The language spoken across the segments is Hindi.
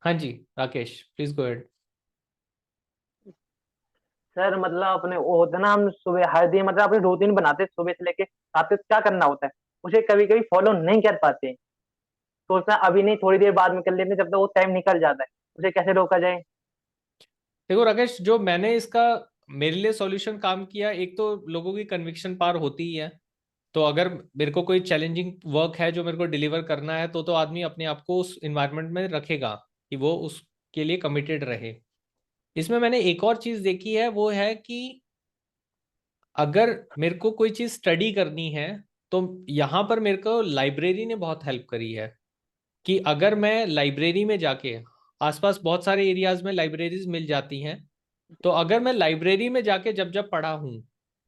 हाँ जी, Rakesh please go ahead. Sir मतलब अपने वो होता है ना, हम सुबह हर दिन मतलब अपनी रूटीन बनाते हैं, सुबह से लेके रात तक क्या करना होता है, उसे कभी कभी फॉलो नहीं कर पाते। सोचना अभी नहीं, थोड़ी देर बाद में कर लेते हैं, जब तक वो टाइम निकल जाता है। उसे कैसे रोका जाए? देखो राकेश, जो मैंने इसका मेरे लिए सॉल्यूशन काम किया, एक तो लोगों की कन्विक्शन पार होती ही है। तो अगर मेरे को कोई चैलेंजिंग वर्क है जो मेरे को डिलीवर करना है, तो आदमी अपने आप को उस इन्वायरमेंट में रखेगा कि वो उसके लिए कमिटेड रहे। इसमें मैंने एक और चीज देखी है, वो है कि अगर मेरे को कोई चीज स्टडी करनी है, तो यहाँ पर मेरे को लाइब्रेरी ने बहुत हेल्प करी है। कि अगर मैं लाइब्रेरी में जाके, आसपास बहुत सारे एरियाज में लाइब्रेरीज मिल जाती हैं, तो अगर मैं लाइब्रेरी में जाके जब जब पढ़ा हूँ,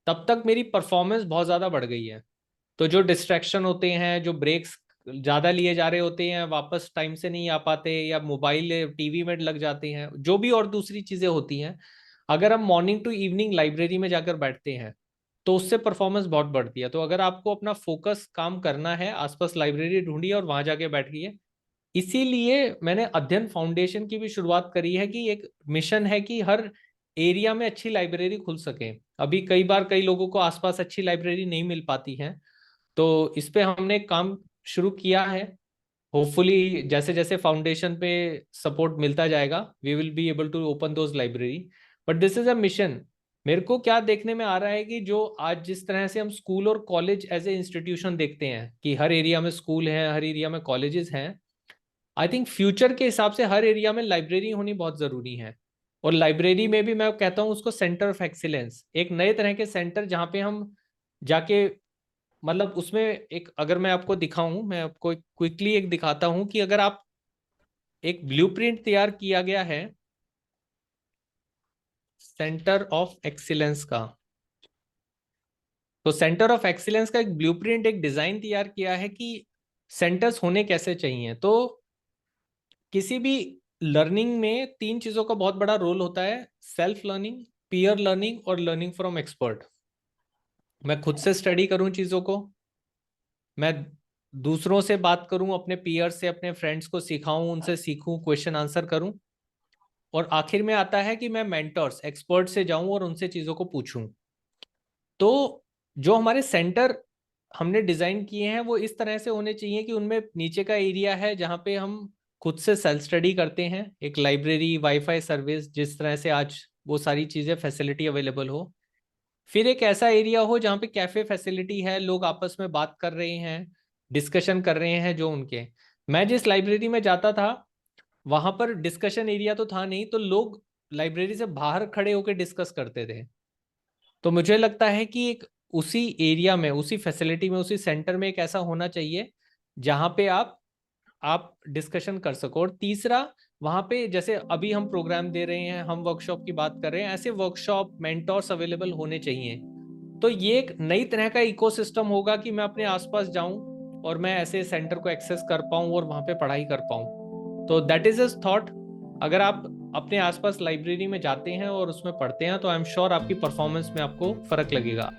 तब तक मेरी परफॉर्मेंस बहुत ज़्यादा बढ़ गई है। तो जो डिस्ट्रैक्शन होते हैं, जो ब्रेक्स ज़्यादा लिए जा रहे होते हैं, वापस टाइम से नहीं आ पाते, या मोबाइल टीवी में लग जाते हैं, जो भी और दूसरी चीज़ें होती हैं, अगर हम मॉर्निंग टू इवनिंग लाइब्रेरी में जाकर बैठते हैं, तो उससे परफॉर्मेंस बहुत बढ़ती है। तो अगर आपको अपना फोकस काम करना है, आसपास लाइब्रेरी ढूंढिए और वहां जाके बैठिए। इसीलिए मैंने अध्ययन फाउंडेशन की भी शुरुआत करी है, कि एक मिशन है कि हर एरिया में अच्छी लाइब्रेरी खुल सके। अभी कई बार कई लोगों को आसपास अच्छी लाइब्रेरी नहीं मिल पाती है, तो इस पे हमने काम शुरू किया है। होपफुली जैसे जैसे फाउंडेशन पे सपोर्ट मिलता जाएगा, we will be able to open those library. But this is a mission. मेरे को क्या देखने में आ रहा है कि जो आज जिस तरह से हम स्कूल और कॉलेज एज ए इंस्टीट्यूशन देखते हैं, कि हर एरिया में स्कूल है, हर एरिया में कॉलेजेस हैं, आई थिंक फ्यूचर के हिसाब से हर एरिया में लाइब्रेरी होनी बहुत जरूरी है। और लाइब्रेरी में भी मैं कहता हूँ उसको सेंटर ऑफ एक्सीलेंस, एक नए तरह के सेंटर जहाँ पे हम जाके, मतलब उसमें एक, अगर मैं आपको दिखाऊं, मैं आपको क्विकली एक दिखाता हूं कि अगर आप, एक ब्लूप्रिंट तैयार किया गया है सेंटर ऑफ एक्सीलेंस का। तो सेंटर ऑफ एक्सीलेंस का एक ब्लूप्रिंट, एक डिजाइन तैयार किया है कि सेंटर्स होने कैसे चाहिए। तो किसी भी लर्निंग में तीन चीजों का बहुत बड़ा रोल होता है: सेल्फ लर्निंग, पीयर लर्निंग और लर्निंग फ्रॉम एक्सपर्ट। मैं खुद से स्टडी करूं चीजों को, मैं दूसरों से बात करूं, अपने पीयर से, अपने फ्रेंड्स को सिखाऊं, उनसे सीखूं, क्वेश्चन आंसर करूं, और आखिर में आता है कि मैं मेंटर्स, एक्सपर्ट से जाऊं और उनसे चीजों को पूछूं। तो जो हमारे सेंटर हमने डिजाइन किए हैं, वो इस तरह से होने चाहिए कि उनमें नीचे का एरिया है जहाँ पे हम खुद से सेल्फ स्टडी करते हैं, एक लाइब्रेरी, वाईफाई सर्विस, जिस तरह से आज वो सारी चीजें फैसिलिटी अवेलेबल हो। फिर एक ऐसा एरिया हो जहाँ पे कैफे फैसिलिटी है, लोग आपस में बात कर रहे हैं, डिस्कशन कर रहे हैं जो उनके। मैं जिस लाइब्रेरी में जाता था, वहां पर डिस्कशन एरिया तो था नहीं, तो लोग लाइब्रेरी से बाहर खड़े होकर डिस्कस करते थे। तो मुझे लगता है कि एक उसी एरिया में, उसी फैसिलिटी में, उसी सेंटर में एक ऐसा होना चाहिए जहां पे आप डिस्कशन कर सको। और तीसरा, वहां पे जैसे अभी हम प्रोग्राम दे रहे हैं, हम वर्कशॉप की बात कर रहे हैं, ऐसे वर्कशॉप मेंटोर्स अवेलेबल होने चाहिए। तो ये एक नई तरह का इकोसिस्टम होगा कि मैं अपने आसपास जाऊं और मैं ऐसे सेंटर को एक्सेस कर पाऊं और वहां पे पढ़ाई कर पाऊं। तो दैट इज अ थॉट। अगर आप अपने आसपास लाइब्रेरी में जाते हैं और उसमें पढ़ते हैं, तो आई एम श्योर आपकी परफॉर्मेंस में आपको फर्क लगेगा।